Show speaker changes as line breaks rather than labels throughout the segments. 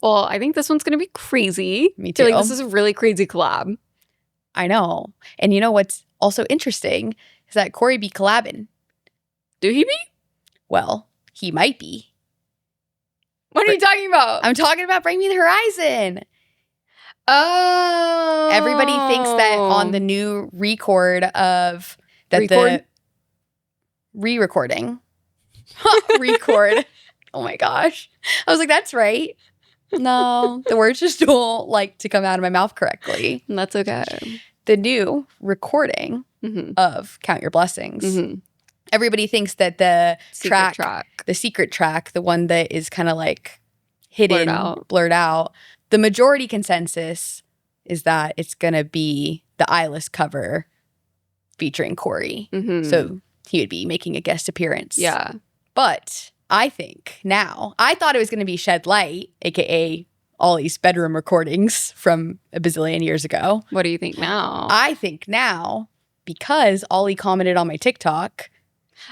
Well, I think this one's going to be crazy.
Me too.
I feel like this is a really crazy collab.
I know. And you know what's also interesting is that Corey be collabing.
Do he be?
Well, he might be.
What are you talking about?
I'm talking about Bring Me the Horizon.
Oh.
Everybody thinks that on the new record of the re-recording. Record. Oh my gosh. I was like, that's right. No, the words just don't like to come out of my mouth correctly.
That's okay.
The new recording of Count Your Blessings. Everybody thinks that the secret track, the one that is kind of like hidden, blurred out, the majority consensus is that it's going to be the eyeless cover featuring Corey. So he would be making a guest appearance.
Yeah.
But I think now, I thought it was going to be Shed Light, aka Ollie's bedroom recordings from a bazillion years ago.
What do you think now?
I think now, because Ollie commented on my TikTok.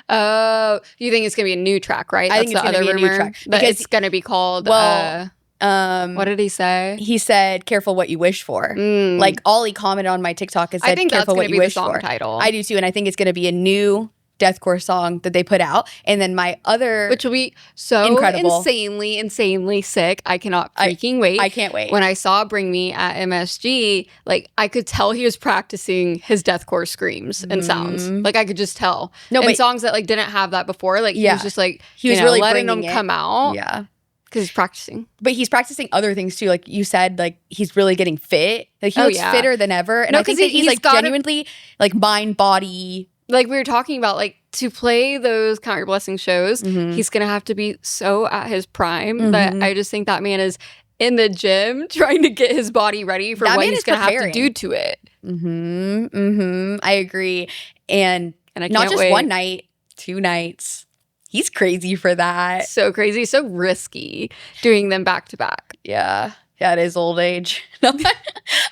Oh, you think it's going to be a new track, right?
I think it's going to be a new track.
Because it's going to be called, what did he say?
He said, careful what you wish for. Like, Ollie commented on my TikTok and said, careful what you wish for.
Title.
I do too, and I think it's going to be a new deathcore song that they put out. And then my other,
which will be so
incredible,
insanely sick. I cannot freaking wait.
I can't wait.
When I saw Bring Me at MSG, like, I could tell he was practicing his deathcore screams and sounds. Like, I could just tell. No, and songs that like didn't have that before, like he was just like, he was really letting them come out.
Yeah.
Because he's practicing.
But he's practicing other things too. Like you said, like he's really getting fit. Like he looks fitter than ever. And I think that he's like genuinely like mind, body.
Like we were talking about, like to play those Count Your Blessings shows, he's going to have to be so at his prime that I just think that man is in the gym trying to get his body ready for what he's going to have to do to it.
I agree. And I not just one night, 2 nights. He's crazy for that.
So crazy, so risky doing them back to back.
Yeah. Yeah, it is old age.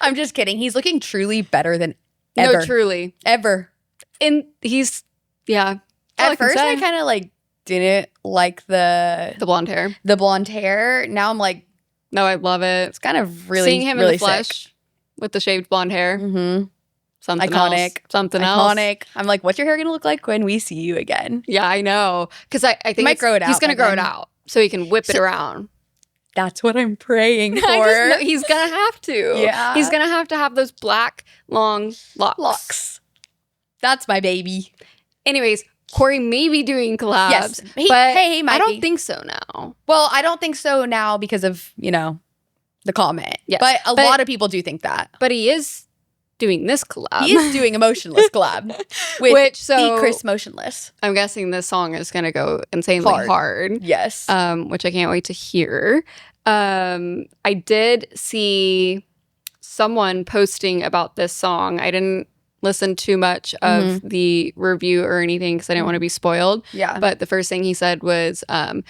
I'm just kidding. He's looking truly better than ever.
No, truly.
Ever.
And he's, yeah.
At first, I kind of like didn't like the
blonde hair.
The blonde hair. Now I'm like,
no, I love it.
It's kind of really,
seeing him
really
in the flesh
sick.
With the shaved blonde hair. Something
iconic.
Else. Something else.
Iconic. I'm like, what's your hair going to look like when we see you again?
Yeah, I know. Because I think
might grow it out.
He's going to grow it out so he can whip it around.
That's what I'm praying for.
He's going to have to.
Yeah.
He's going to have those black, long locks.
That's my baby.
Anyways, Corey may be doing collabs.
Yes.
But
he might
I don't think so now.
Well, I don't think so now because of, the comment. Yes. But a lot of people do think that.
But he is doing this collab.
He is doing a Motionless collab. With the Chris Motionless.
I'm guessing this song is going to go insanely hard.
Yes.
Which I can't wait to hear. I did see someone posting about this song. I didn't listen too much of the review or anything because I didn't want to be spoiled.
Yeah.
But the first thing he said was, I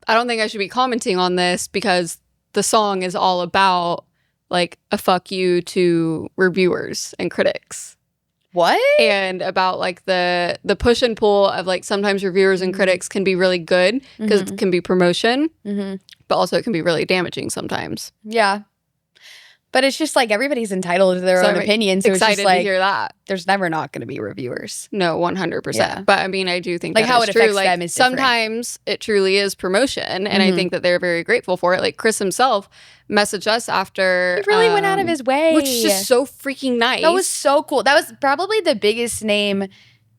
don't think I should be commenting on this because the song is all about like a fuck you to reviewers and critics.
What?
And about like the push and pull of like sometimes reviewers and critics can be really good because it can be promotion, but also it can be really damaging sometimes.
Yeah. But it's just like everybody's entitled to their own opinion. So
excited
it's just like,
to hear that.
There's never not going to be reviewers.
No, 100%. Yeah. But I mean, I do think
like
that
how it affects them is different.
Sometimes it truly is promotion. And I think that they're very grateful for it. Like Chris himself messaged us after.
He really went out of his way.
Which is just so freaking nice.
That was so cool. That was probably the biggest name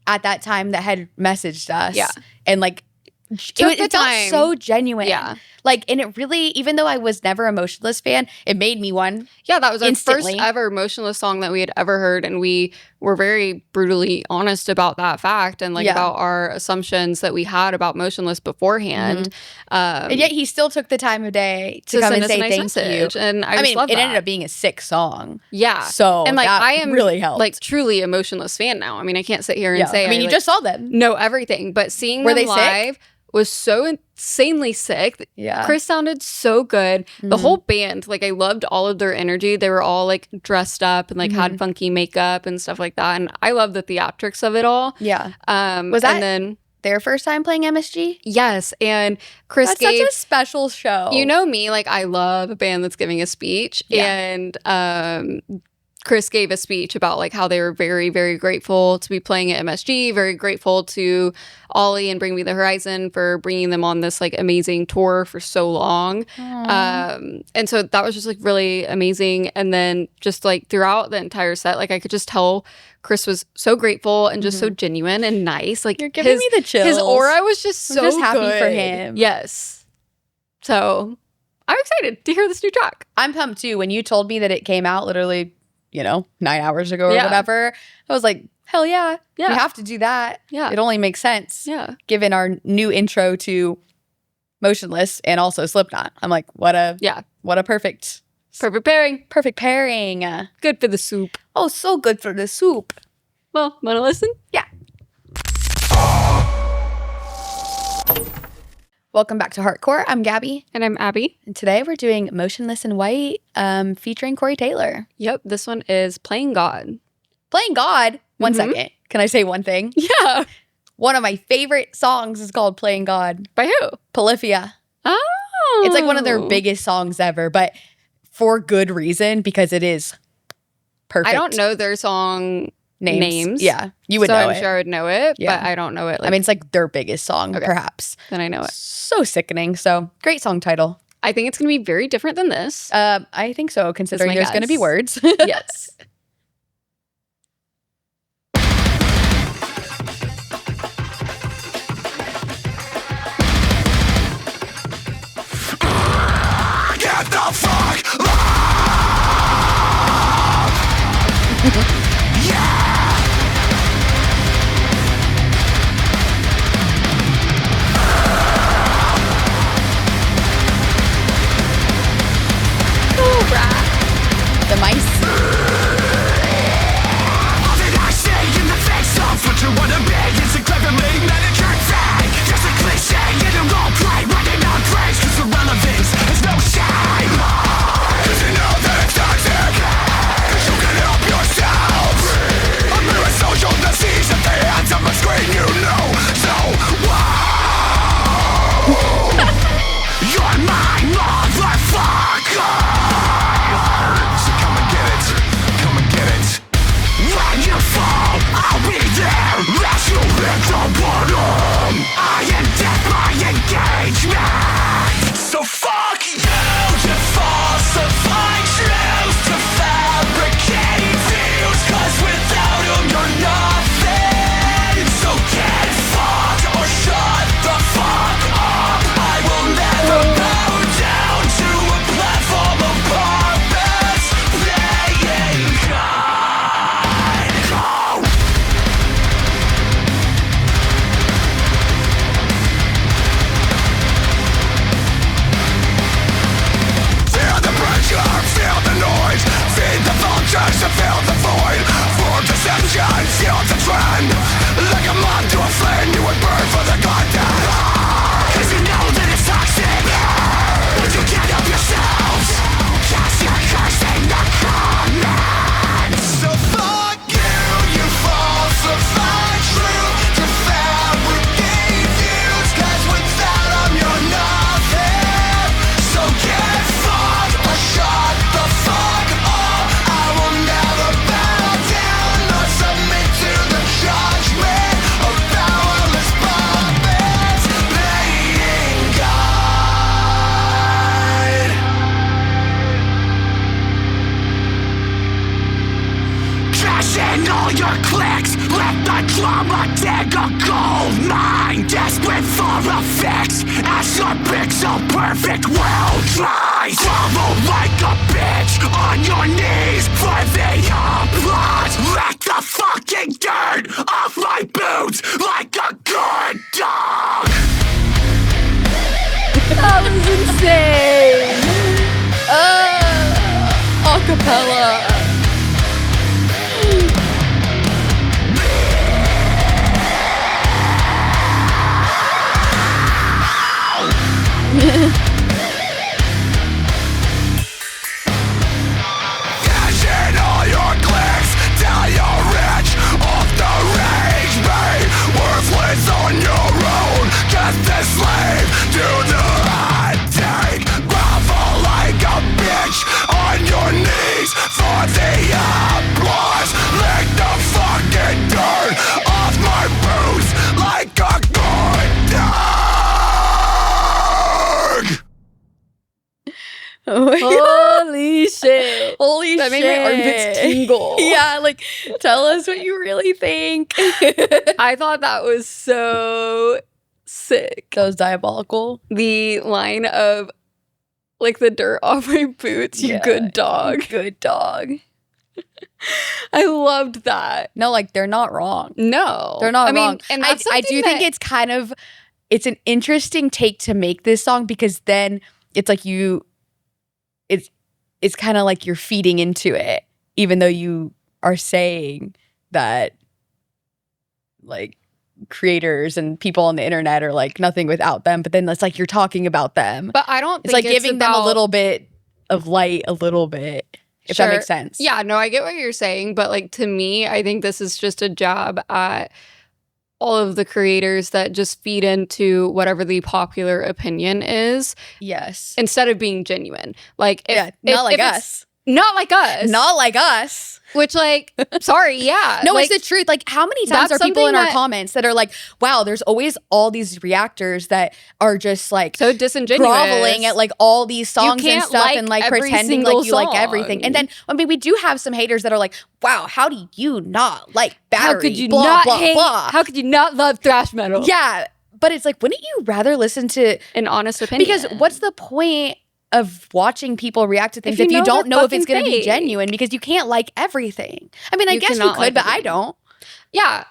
at that time that had messaged us. Yeah. And like, it felt so genuine. Yeah. Like, and it really, even though I was never a Motionless fan, it made me one.
Yeah, that was our first ever Motionless song that we had ever heard. And we were very brutally honest about that fact and like about our assumptions that we had about Motionless beforehand.
And yet he still took the time of day to come and say thank you.
And I mean,
it ended up being a sick song.
Yeah.
So
and like
that
I am
really helped.
Like truly a Motionless fan now. I mean, I can't sit here and say
I mean, you just saw them.
Know everything, but seeing them live was so insanely sick.
Yeah.
Chris sounded so good. The whole band, like I loved all of their energy. They were all like dressed up and like had funky makeup and stuff like that. And I love the theatrics of it all.
Yeah.
Was that
their first time playing MSG?
Yes, and Chris
That's
gave...
such a special show.
You know me, like, I love a band that's giving a speech, and Chris gave a speech about like how they were very, very grateful to be playing at MSG, very grateful to Ollie and Bring Me the Horizon for bringing them on this like amazing tour for so long. And so that was just like really amazing. And then just like throughout the entire set, like I could just tell Chris was so grateful and just so genuine and nice. Like
you're giving me the chills.
His aura was just so
just happy
good.
for him.
Yes. So I'm excited to hear this new track.
I'm pumped too. When you told me that it came out literally, 9 hours ago or whatever, I was like, hell yeah. We have to do that.
Yeah.
It only makes sense.
Yeah.
Given our new intro to Motionless and also Slipknot. I'm like, what a perfect
pairing.
Perfect pairing.
Good for the soup.
Oh, so good for the soup.
Well, wanna listen?
Yeah. Welcome back to Heartcore. I'm Gabby.
And I'm Abby.
And today we're doing Motionless in White featuring Corey Taylor.
Yep, this one is Playing God.
Playing God? One second. Can I say one thing?
Yeah.
One of my favorite songs is called Playing God.
By who?
Polyphia.
Oh.
It's like one of their biggest songs ever, but for good reason because it is perfect.
I don't know their song names.
Yeah, you would know
I'm
it.
sure I would know it,
Yeah.
but I don't know it.
I mean, it's like their biggest song, perhaps.
Then I know it.
So sickening. So great song title.
I think it's going to be very different than this.
I think so, considering there's going to be words.
Yes.
Get the fuck up!
The mice.
All that I say in the face of what you wanna be is a cleverly manicured thing. Just a cliche in a role play, running on praise, cause the relevance has no shame. Cause you know that it's toxic, cause you can help yourself. A mirror social disease at the hands of a screen, you know. So, whoa. You're my motherfucker. When you fall, I'll be there as you hit the bottom. I am death by engagement. So fuck you to falsify truth, to fabricate views, cause without them you're nothing. So get fucked or shut the fuck up. I will never bow down to a platform of puppets playing God. Feel the noise, feed the vultures and fill the void. For deception, feel the trend. Like a moth to a flame, you would burn for the content. Cause you know that it's toxic, but you can't help yourselves. Cast your curse in the comments. So fuck you, you falsify truth, to fabricate views, cause without them you're nothing. So get fucked or shut the fuck up. I will never bow down or submit to the judgment of powerless puppets playing God. Cash in all your clicks, let the drama dig a gold mine. Desperate for a fix, as your pixel perfect world dries. Grovel like a bitch on your knees for the applause. Lick the fucking dirt off my boots like a good dog.
That was insane. Acapella.
Cash in all your clicks till you're rich off the rage, babe. Worthless
Holy shit. Holy
that
shit.
made my armpits tingle.
Yeah, like, tell us what you really think.
I thought that was so sick.
That was diabolical.
The line of, like, the dirt off my boots, you good dog.
Good dog.
I loved that.
No, like, they're not wrong.
No.
They're not wrong.
And
I do think it's kind of, it's an interesting take to make this song, because then it's like it's kind of like you're feeding into it, even though you are saying that, like, creators and people on the internet are like nothing without them, but then it's like you're talking about them.
But I don't think
it's like giving them a little bit of light, a little bit, if that makes sense.
Yeah, no, I get what you're saying, but like, to me, I think this is just a jab at all of the creators that just feed into whatever the popular opinion is.
Yes.
Instead of being genuine. Like,
not like us.
Not like us.
Not like us.
Which, like, sorry, yeah.
No,
like,
it's the truth. Like, how many times are people in our comments that are like, wow, there's always all these reactors that are just like
so disingenuous,
groveling at like all these songs and stuff,
like
and like pretending like you
song.
like everything. And then, I mean, we do have some haters that are like, wow, how do you not like Battery?
How could you
blah,
not
blah,
hate?
Blah.
How could you not love thrash metal?
Yeah. But it's like, wouldn't you rather listen to
an honest opinion?
Because what's the point of watching people react to things if you don't know if it's going to be genuine, because you can't like everything. I mean, I guess you could, but I don't.
Yeah,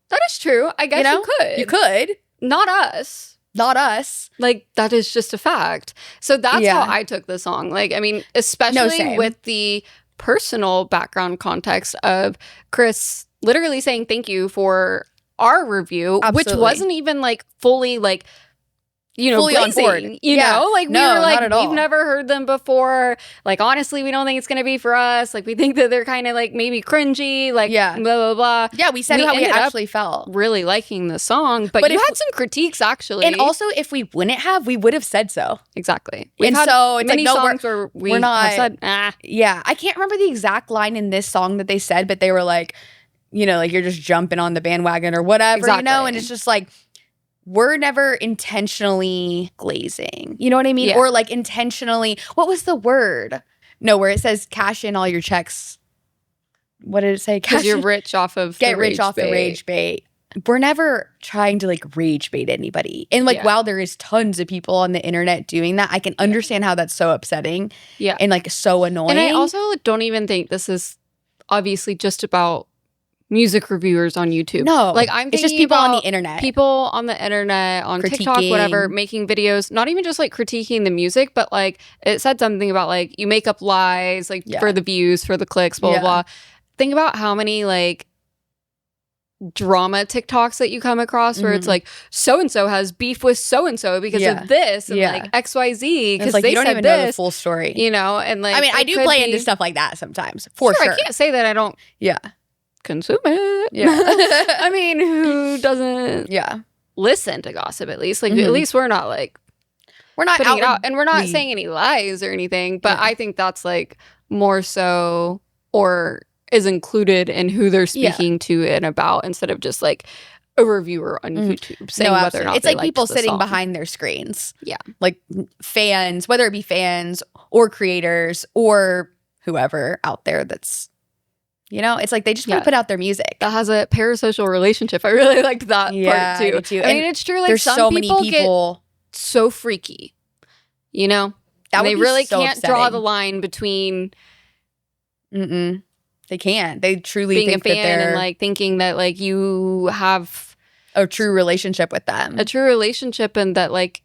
that is true. I guess you could.
You could.
Not us.
Not us.
Like, that is just a fact. So that's how I took the song. Like, I mean, especially with the personal background context of Chris literally saying thank you for our review, which wasn't even like fully like, you know,
fully
blazing,
on board.
You know, like we were like,
we've
never heard them before. Like, honestly, we don't think it's gonna be for us. Like, we think that they're kind of like maybe cringy, like blah blah blah.
Yeah, we said how we actually felt.
Really liking the song, but you had some critiques actually.
And also, if we wouldn't have, we would have said so.
Exactly.
And so it's
many
like, no,
songs where we're not said,
Yeah, I can't remember the exact line in this song that they said, but they were like, you know, like, you're just jumping on the bandwagon or whatever, you know, and it's just like, we're never intentionally glazing. You know what I mean? Yeah. Or like intentionally, what was the word? No, where it says cash in all your checks. What did it say?
Because you're rich off of
get rich off the rage bait. We're never trying to like rage bait anybody. And like, while there is tons of people on the internet doing that, I can understand how that's so upsetting.
Yeah.
And like so annoying.
And I also don't even think this is obviously just about music reviewers on YouTube.
No,
like it's
just people on the internet.
People on the internet, on TikTok, whatever, making videos, not even just like critiquing the music, but like it said something about like you make up lies, like for the views, for the clicks, blah, blah, blah. Think about how many like drama TikToks that you come across where it's like so-and-so has beef with so-and-so because of this and like XYZ because
like,
they
you don't
said
even
this,
know the full story.
You know, and like
I mean, I do play into stuff like that sometimes, for sure.
I can't say that I don't consume it.
Yeah.
I mean, who doesn't listen to gossip at least? Like, at least we're not like,
we're not
putting it out. And we're not saying any lies or anything, but I think that's like more so or is included in who they're speaking to and about instead of just like a reviewer on YouTube saying whether or not
it's
they
like people sitting
song.
Behind their screens.
Yeah.
Like fans, whether it be fans or creators or whoever out there that's, you know, it's like they just want to put out their music.
That has a parasocial relationship. I really liked that part too. I mean, it's true. Like
there's
some
so many people
get so freaky, you know,
that
they really
so
can't
upsetting.
draw the line between.
They can't. They truly
being
think
a fan
that they're
and like thinking that like you have
a true relationship with them,
a true relationship, and that like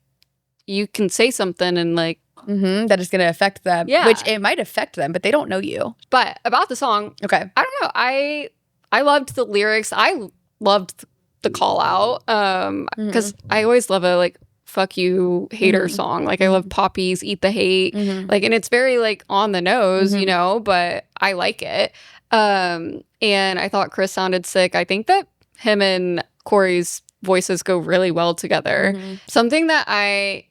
you can say something and like.
That is going to affect them, which it might affect them, but they don't know you.
But about the song,
okay,
I don't know. I loved the lyrics. I loved the call out because I always love a like fuck you hater song. Like I love Poppy's Eat the Hate, like, and it's very like on the nose, you know, but I like it. And I thought Chris sounded sick. I think that him and Corey's voices go really well together. Something that I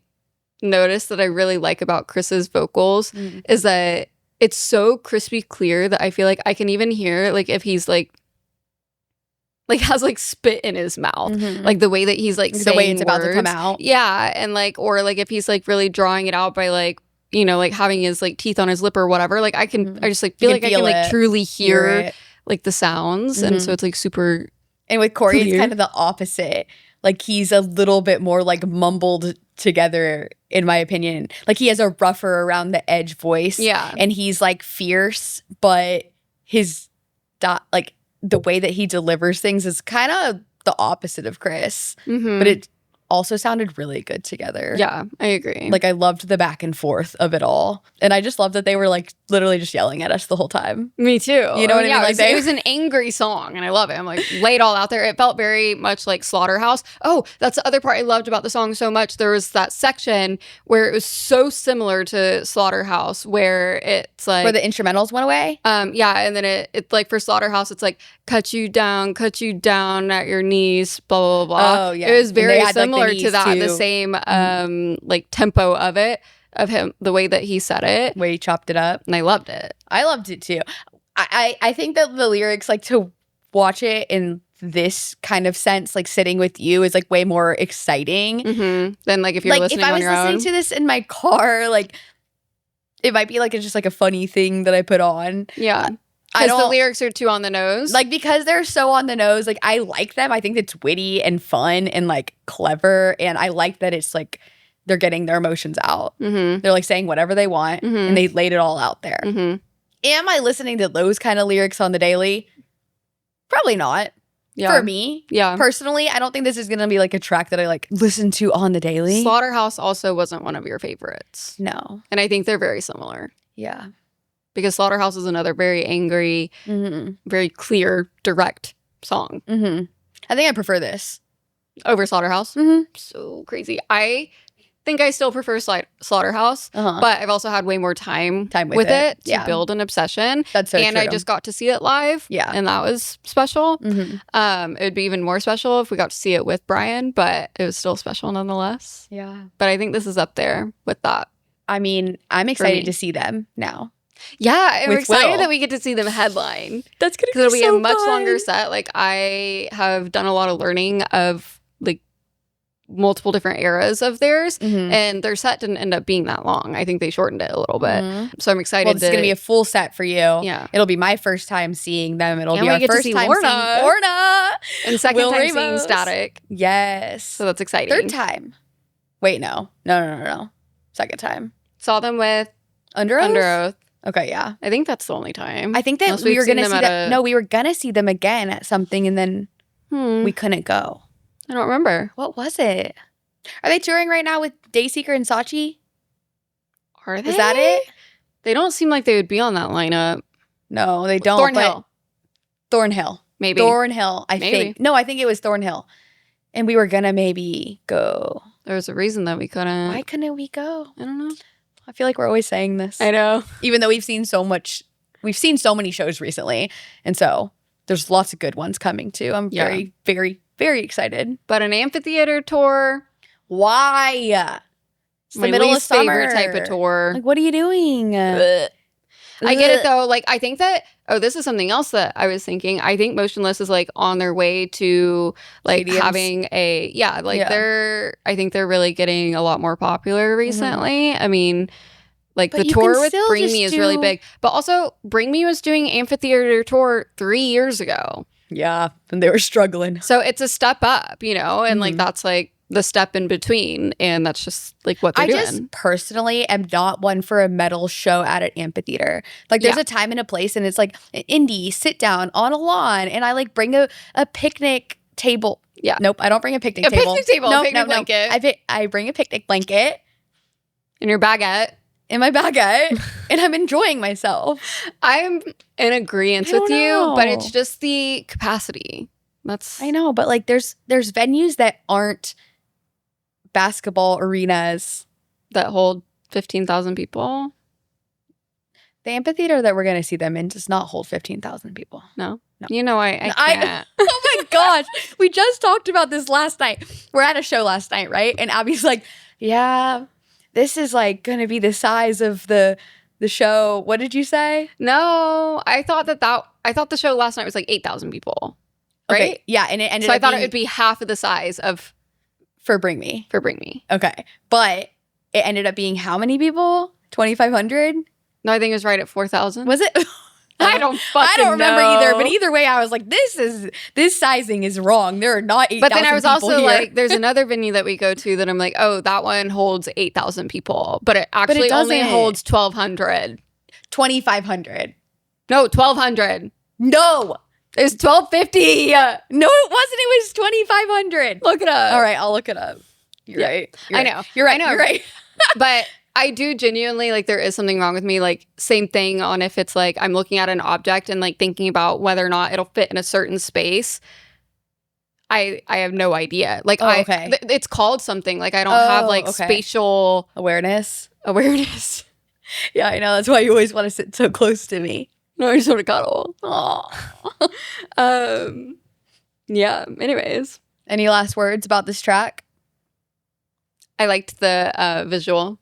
noticed that I really like about Chris's vocals is that it's so crispy clear that I feel like I can even hear like if he's like has like spit in his mouth, like the way that he's like
the way it's about to come out,
and like or like if he's like really drawing it out by like you know, like having his like teeth on his lip or whatever. Like I just like feel like I can like truly hear like the sounds. And so it's like super.
And with Corey, it's kind of the opposite. Like he's a little bit more like mumbled together, in my opinion. Like he has a rougher around the edge voice.
Yeah.
And he's like fierce, but his like the way that he delivers things is kind of the opposite of Chris. But it also sounded really good together.
Yeah, I agree.
Like I loved the back and forth of it all. And I just loved that they were like literally just yelling at us the whole time.
Me too.
You know what I mean?
Like it was an angry song and I love it. I'm like, lay it all out there. It felt very much like Slaughterhouse. Oh, that's the other part I loved about the song so much. There was that section where it was so similar to Slaughterhouse where it's like
where the instrumentals went away?
Yeah, and then it like for Slaughterhouse, it's like cut you down at your knees, blah, blah, blah.
Oh, yeah.
It was very
had,
similar
like,
to that,
too.
the same like tempo of it, of him, the way that he said it.
The way he chopped it up.
And I loved it.
I loved it too. I think that the lyrics, like to watch it in this kind of sense, like sitting with you is like way more exciting.
Than like if you're listening on your own.
If I was listening to this in my car, like it might be like it's just like a funny thing that I put on.
Yeah. Because the lyrics are too on the nose.
Like, because they're so on the nose, like, I like them. I think it's witty and fun and, like, clever. And I like that it's, like, they're getting their emotions out. They're, like, saying whatever they want. And they laid it all out there. Am I listening to those kind of lyrics on the daily? Probably not. For me. Personally, I don't think this is going to be, like, a track that I, like, listen to on the daily.
Slaughterhouse also wasn't one of your favorites.
No.
And I think they're very similar.
Yeah.
Because Slaughterhouse is another very angry, very clear, direct song.
I think I prefer this.
Over Slaughterhouse? So crazy. I think I still prefer Slaughterhouse, but I've also had way more time with it to build an obsession.
That's so
And
true.
I just got to see it live.
Yeah.
And that was special. It would be even more special if we got to see it with Brian, but it was still special nonetheless.
Yeah.
But I think this is up there with that.
I mean, I'm excited to see them now.
Yeah, I'm excited
Will.
that we get to see them headline.
That's gonna be
Because it'll be
so
a much
fun.
longer set. Like I have done a lot of learning of like multiple different eras of theirs, and their set didn't end up being that long. I think they shortened it a little bit. So I'm excited.
Well, it's gonna be a full set for you.
Yeah,
it'll be my first time seeing them. It'll be our
get
first
to see
time
Lorna.
seeing Lorna
and second
Will
time
Ramos.
seeing Static.
Yes,
So that's exciting.
third time. Wait, no. Second time.
Saw them with
Under Oath?
Under Oath.
Okay, yeah.
I think that's the only time.
I think that
Unless
we
we've
were
seen
gonna
them
see
at
them. No, we were gonna see them again at something, and then we couldn't go.
I don't remember.
What was it? Are they touring right now with Dayseeker and Sachi?
Are they?
Is that it?
They don't seem like they would be on that lineup.
No, they don't.
Thornhill.
Thornhill.
Maybe.
Thornhill, I
Maybe.
think. No, I think it was Thornhill. And we were gonna maybe go.
There was a reason that we couldn't.
Why couldn't we go?
I don't know.
I feel like we're always saying this.
I know.
Even though we've seen so many shows recently. And so there's lots of good ones coming too. I'm very, very, very excited.
But an amphitheater tour.
Why? It's
My
the middle of
least
summer.
favorite type of tour.
Like, what are you doing?
I get it though. Like, I think that, this is something else that I was thinking. I think Motionless is like on their way to like
Stadiums.
having I think they're really getting a lot more popular recently. I mean, like
But
the
you
tour
can
with
still
Bring
just
Me is really
do-
big. But also, Bring Me was doing amphitheater tour 3 years ago.
Yeah. And they were struggling.
So it's a step up, and like that's like the step in between. And that's just like what they're
I
doing.
just personally am not one for a metal show at an amphitheater. Like there's a time and a place, and it's like an indie sit down on a lawn, and I like bring a picnic table.
Yeah.
Nope, I don't bring a picnic table.
Picnic table,
Nope,
a picnic
no.
blanket.
I bring a picnic blanket
In your baguette.
in my baguette, and I'm enjoying myself.
I'm in agreement
I don't
with you, but
know.
it's just the capacity.
I know, but like there's venues that aren't basketball arenas.
that hold 15,000 people.
The amphitheater that we're going to see them in does not hold 15,000 people.
No.
No.
You know, I can't.
Oh my gosh. We just talked about this last night. We're at a show last night, right? And Abby's like, yeah, this is like going to be the size of the show. What did you say?
No, I thought the show last night was like 8,000 people. Right?
Okay. Yeah. And it ended
So I
up
thought it
being
would be half of the size
for Bring Me.
for Bring Me.
Okay. But it ended up being how many people? 2,500?
No, I think it was right at 4,000.
Was it?
I don't
remember
know.
either, but either way, I was like, this sizing is wrong. There are not 8,000 people.
But then I was also
here.
like, there's another venue that we go to that I'm like, oh, that one holds 8,000 people, but it actually only holds 1,200.
2,500.
No, 1,200.
No.
It was 1,250.
No, it wasn't. It was 2,500.
Look it up.
All right, I'll look it up. You're right.
I know.
You're right. You're right.
But I do genuinely, like, there is something wrong with me. Like, same thing on if it's like I'm looking at an object and like thinking about whether or not it'll fit in a certain space. I have no idea. Like,
okay.
It's called something. Like, I don't have like spatial
awareness.
Yeah,
I know. That's why you always want to sit so close to me.
No, I just want to cuddle.
Aw.
Yeah. Anyways,
any last words about this track?
I liked the visual.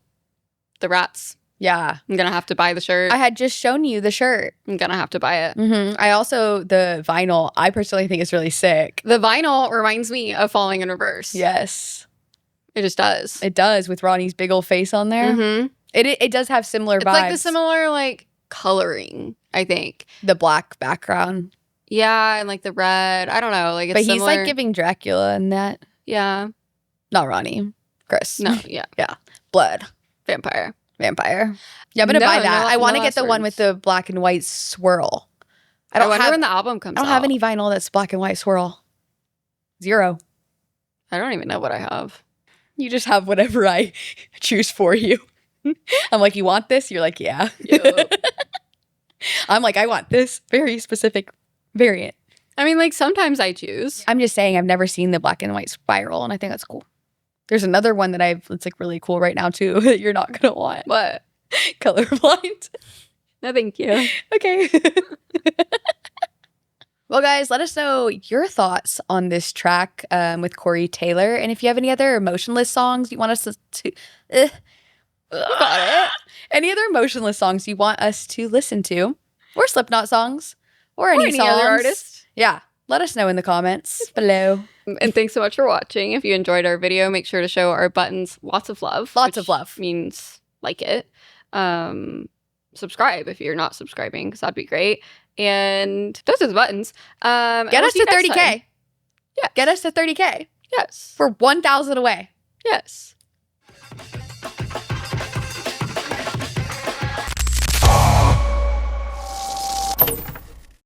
The rats.
Yeah.
I'm going to have to buy the shirt.
I had just shown you the shirt.
I'm going to have to buy it.
I also, the vinyl, I personally think is really sick.
The vinyl reminds me of Falling in Reverse.
Yes.
It just does.
It does, with Ronnie's big old face on there. It does have similar vibes.
It's like the similar, like, coloring, I think.
The black background.
Yeah, and like the red. I don't know. Like, it's
but he's
similar.
like giving Dracula in that.
Yeah.
Not Ronnie. Chris.
No, yeah.
Yeah. Blood.
Vampire.
Yeah, I'm going to buy that. I want to get the one with the black and white swirl.
I wonder when the album comes out.
I don't have any vinyl that's black and white swirl. 0.
I don't even know what I have.
You just have whatever I choose for you. I'm like, you want this? You're like, yeah.
Yep.
I'm like, I want this very specific variant.
I mean, like, sometimes I choose.
I'm just saying I've never seen the black and white spiral, and I think that's cool. There's another one that it's like really cool right now too that you're not gonna want.
What?
Colorblind.
No, thank you.
Okay. Well, guys, let us know your thoughts on this track with Corey Taylor, and if you have any other emotionless songs you want us to you got it. Any other emotionless songs you want us to listen to, or Slipknot songs, or any songs.
Other artist.
Yeah. Let us know in the comments below.
And thanks so much for watching. If you enjoyed our video, make sure to show our buttons lots of love.
Lots of love.
Means like it. Subscribe if you're not subscribing, because that'd be great. And those are the buttons.
Get us to 30K.
Yeah.
Get us to 30K.
Yes.
We're 1,000 away.
Yes.